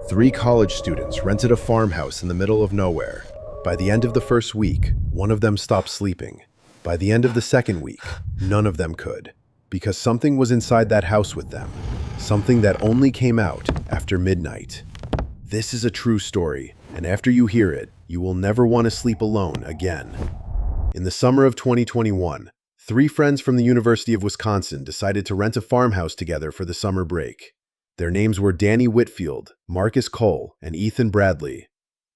Three college students rented a farmhouse in the middle of nowhere. By the end of the first week, one of them stopped sleeping. By the end of the second week, none of them could, because something was inside that house with them, something that only came out after midnight. This is a true story, and after you hear it, you will never want to sleep alone again. In the summer of 2021, three friends from the University of Wisconsin decided to rent a farmhouse together for the summer break. Their names were Danny Whitfield, Marcus Cole, and Ethan Bradley.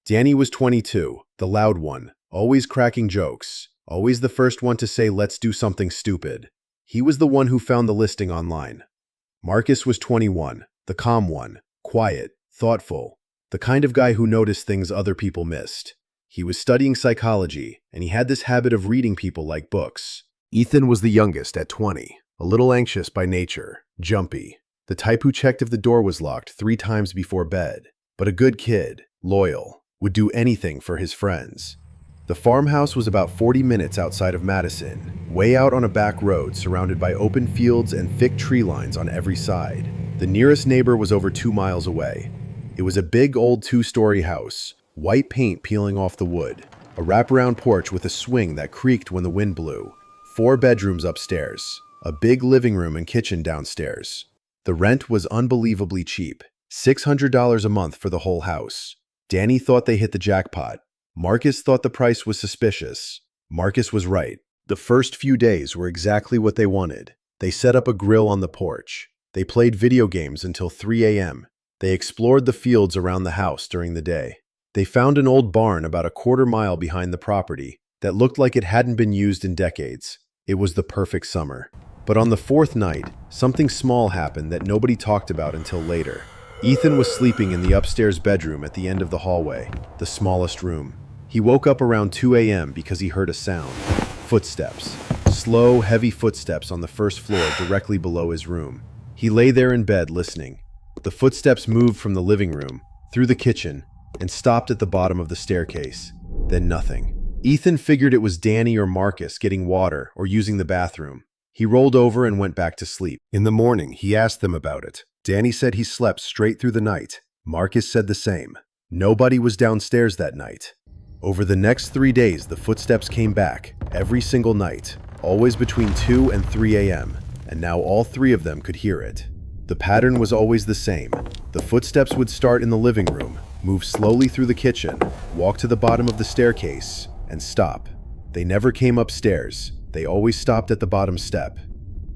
Danny was 22, the loud one, always cracking jokes, always the first one to say let's do something stupid. He was the one who found the listing online. Marcus was 21, the calm one, quiet, thoughtful, the kind of guy who noticed things other people missed. He was studying psychology, and he had this habit of reading people like books. Ethan was the youngest at 20, a little anxious by nature, jumpy, the type who checked if the door was locked 3 times before bed, but a good kid, loyal, would do anything for his friends. The farmhouse was about 40 minutes outside of Madison, way out on a back road surrounded by open fields and thick tree lines on every side. The nearest neighbor was over 2 miles away. It was a big old 2-story house, white paint peeling off the wood, a wraparound porch with a swing that creaked when the wind blew, 4 bedrooms upstairs, a big living room and kitchen downstairs. The rent was unbelievably cheap, $600 a month for the whole house. Danny thought they hit the jackpot. Marcus thought the price was suspicious. Marcus was right. The first few days were exactly what they wanted. They set up a grill on the porch. They played video games until 3 a.m. They explored the fields around the house during the day. They found an old barn about a quarter mile behind the property that looked like it hadn't been used in decades. It was the perfect summer. But on the 4th night, something small happened that nobody talked about until later. Ethan was sleeping in the upstairs bedroom at the end of the hallway, the smallest room. He woke up around 2 a.m. because he heard a sound. Footsteps. Slow, heavy footsteps on the first floor directly below his room. He lay there in bed listening. The footsteps moved from the living room, through the kitchen, and stopped at the bottom of the staircase. Then nothing. Ethan figured it was Danny or Marcus getting water or using the bathroom. He rolled over and went back to sleep. In the morning, he asked them about it. Danny said he slept straight through the night. Marcus said the same. Nobody was downstairs that night. Over the next 3 days, the footsteps came back, every single night, always between 2 and 3 a.m., and now all 3 of them could hear it. The pattern was always the same. The footsteps would start in the living room, move slowly through the kitchen, walk to the bottom of the staircase, and stop. They never came upstairs. They always stopped at the bottom step.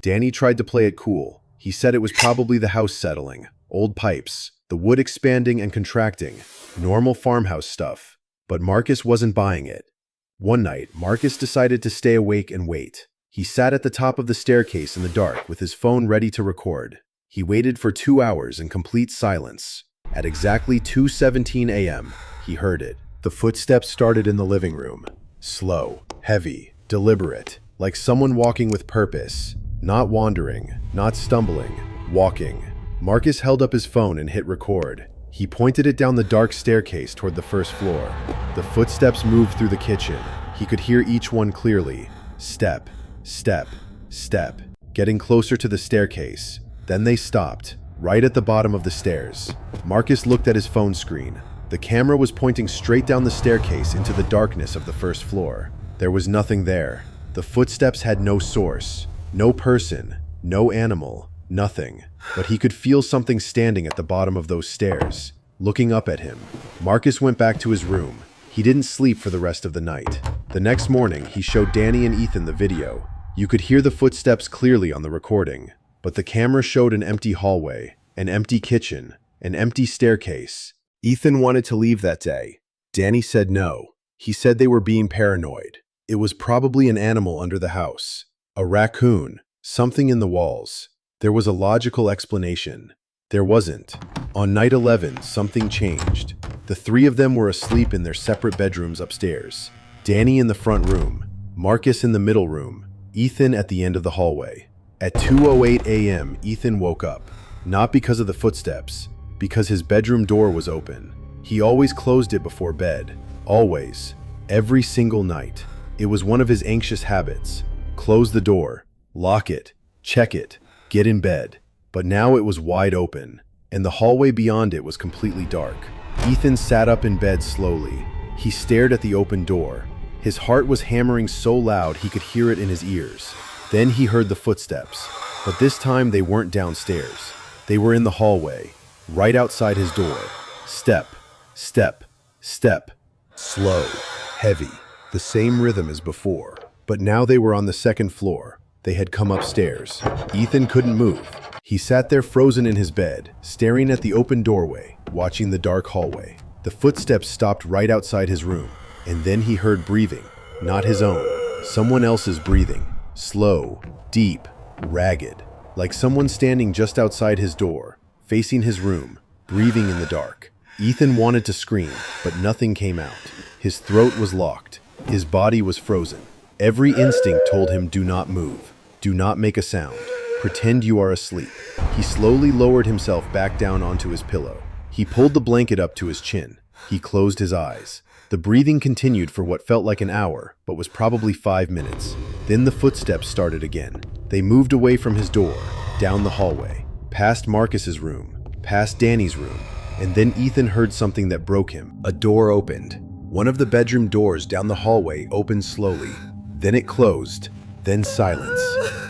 Danny tried to play it cool. He said it was probably the house settling, old pipes, the wood expanding and contracting, normal farmhouse stuff. But Marcus wasn't buying it. One night, Marcus decided to stay awake and wait. He sat at the top of the staircase in the dark with his phone ready to record. He waited for 2 hours in complete silence. At exactly 2:17 a.m., he heard it. The footsteps started in the living room. Slow, heavy, deliberate, like someone walking with purpose. Not wandering, not stumbling, walking. Marcus held up his phone and hit record. He pointed it down the dark staircase toward the first floor. The footsteps moved through the kitchen. He could hear each one clearly. Step, step, step, getting closer to the staircase. Then they stopped, right at the bottom of the stairs. Marcus looked at his phone screen. The camera was pointing straight down the staircase into the darkness of the first floor. There was nothing there. The footsteps had no source, no person, no animal, nothing. But he could feel something standing at the bottom of those stairs, looking up at him. Marcus went back to his room. He didn't sleep for the rest of the night. The next morning, he showed Danny and Ethan the video. You could hear the footsteps clearly on the recording, but the camera showed an empty hallway, an empty kitchen, an empty staircase. Ethan wanted to leave that day. Danny said no. He said they were being paranoid. It was probably an animal under the house. A raccoon, something in the walls. There was a logical explanation. There wasn't. On night 11, something changed. The 3 of them were asleep in their separate bedrooms upstairs. Danny in the front room, Marcus in the middle room, Ethan at the end of the hallway. At 2:08 a.m., Ethan woke up. Not because of the footsteps, because his bedroom door was open. He always closed it before bed. Always. Every single night. It was one of his anxious habits. Close the door, lock it, check it, get in bed. But now it was wide open, and the hallway beyond it was completely dark. Ethan sat up in bed slowly. He stared at the open door. His heart was hammering so loud he could hear it in his ears. Then he heard the footsteps, but this time they weren't downstairs. They were in the hallway, right outside his door. Step, step, step. Slow, heavy, the same rhythm as before. But now they were on the second floor. They had come upstairs. Ethan couldn't move. He sat there frozen in his bed, staring at the open doorway, watching the dark hallway. The footsteps stopped right outside his room, and then he heard breathing. Not his own, someone else's breathing. Slow, deep, ragged, like someone standing just outside his door, facing his room, breathing in the dark. Ethan wanted to scream, but nothing came out. His throat was locked. His body was frozen. Every instinct told him, do not move. Do not make a sound. Pretend you are asleep. He slowly lowered himself back down onto his pillow. He pulled the blanket up to his chin. He closed his eyes. The breathing continued for what felt like an hour, but was probably 5 minutes. Then the footsteps started again. They moved away from his door, down the hallway, past Marcus's room, past Danny's room, and then Ethan heard something that broke him. A door opened. One of the bedroom doors down the hallway opened slowly. Then it closed. Then silence.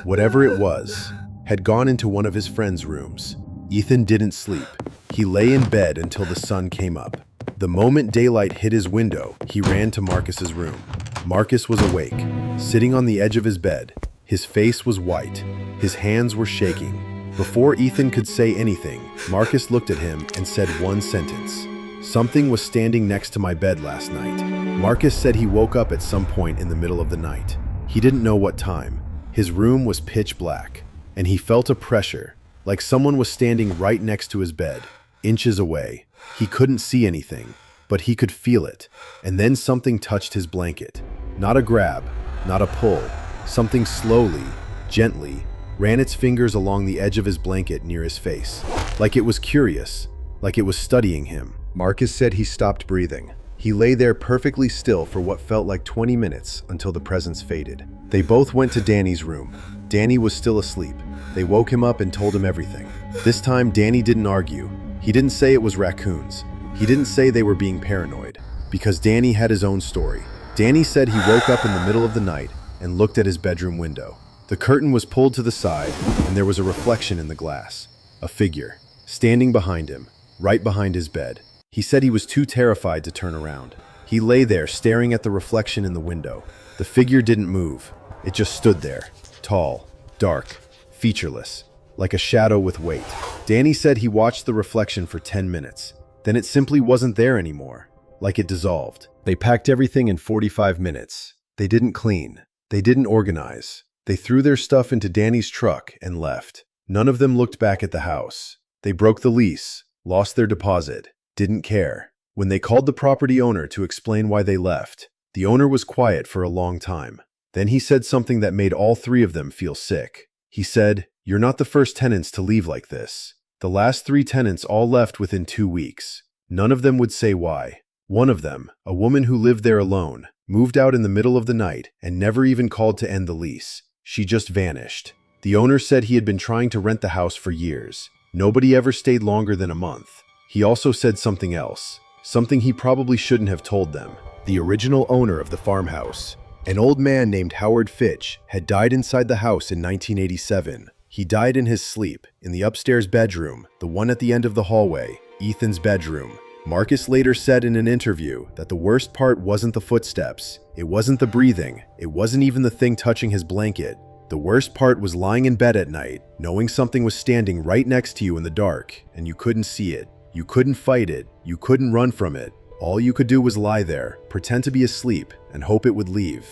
Whatever it was had gone into one of his friend's rooms. Ethan didn't sleep. He lay in bed until the sun came up. The moment daylight hit his window, he ran to Marcus's room. Marcus was awake, sitting on the edge of his bed. His face was white. His hands were shaking. Before Ethan could say anything, Marcus looked at him and said one sentence. Something was standing next to my bed last night. Marcus said he woke up at some point in the middle of the night. He didn't know what time. His room was pitch black, and he felt a pressure, like someone was standing right next to his bed, inches away. He couldn't see anything, but he could feel it. And then something touched his blanket. Not a grab, not a pull. Something slowly, gently, ran its fingers along the edge of his blanket near his face, like it was curious, like it was studying him. Marcus said he stopped breathing. He lay there perfectly still for what felt like 20 minutes until the presence faded. They both went to Danny's room. Danny was still asleep. They woke him up and told him everything. This time, Danny didn't argue. He didn't say it was raccoons. He didn't say they were being paranoid, because Danny had his own story. Danny said he woke up in the middle of the night and looked at his bedroom window. The curtain was pulled to the side, and there was a reflection in the glass. A figure, standing behind him, right behind his bed. He said he was too terrified to turn around. He lay there staring at the reflection in the window. The figure didn't move. It just stood there, tall, dark, featureless, like a shadow with weight. Danny said he watched the reflection for 10 minutes. Then it simply wasn't there anymore, like it dissolved. They packed everything in 45 minutes. They didn't clean. They didn't organize. They threw their stuff into Danny's truck and left. None of them looked back at the house. They broke the lease, lost their deposit, didn't care. When they called the property owner to explain why they left, the owner was quiet for a long time. Then he said something that made all three of them feel sick. He said, "You're not the first tenants to leave like this." The last 3 tenants all left within 2 weeks. None of them would say why. One of them, a woman who lived there alone, moved out in the middle of the night and never even called to end the lease. She just vanished. The owner said he had been trying to rent the house for years. Nobody ever stayed longer than a month. He also said something else, something he probably shouldn't have told them. The original owner of the farmhouse, an old man named Howard Fitch, had died inside the house in 1987. He died in his sleep, in the upstairs bedroom, the one at the end of the hallway, Ethan's bedroom. Marcus later said in an interview that the worst part wasn't the footsteps, it wasn't the breathing, it wasn't even the thing touching his blanket. The worst part was lying in bed at night, knowing something was standing right next to you in the dark, and you couldn't see it. You couldn't fight it, you couldn't run from it. All you could do was lie there, pretend to be asleep, and hope it would leave.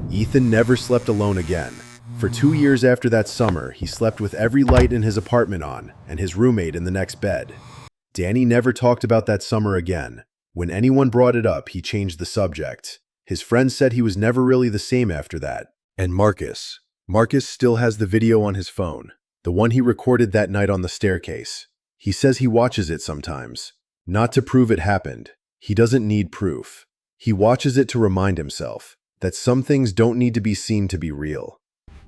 Ethan never slept alone again. For 2 years after that summer, he slept with every light in his apartment on, and his roommate in the next bed. Danny never talked about that summer again. When anyone brought it up, he changed the subject. His friends said he was never really the same after that. And Marcus still has the video on his phone, the one he recorded that night on the staircase. He says he watches it sometimes, not to prove it happened. He doesn't need proof. He watches it to remind himself that some things don't need to be seen to be real.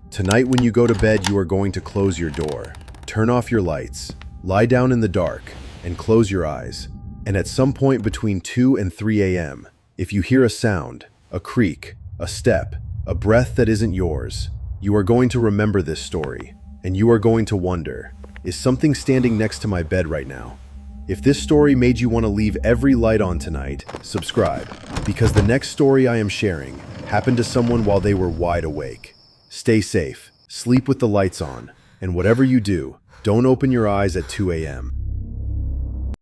Tonight when you go to bed, you are going to close your door, turn off your lights, Lie down in the dark and close your eyes. And at some point between 2 and 3 a.m., if you hear a sound, a creak, a step, a breath that isn't yours, you are going to remember this story, and you are going to wonder, is something standing next to my bed right now? If this story made you want to leave every light on tonight, subscribe, because the next story I am sharing happened to someone while they were wide awake. Stay safe, sleep with the lights on, and whatever you do, don't open your eyes at 2 a.m.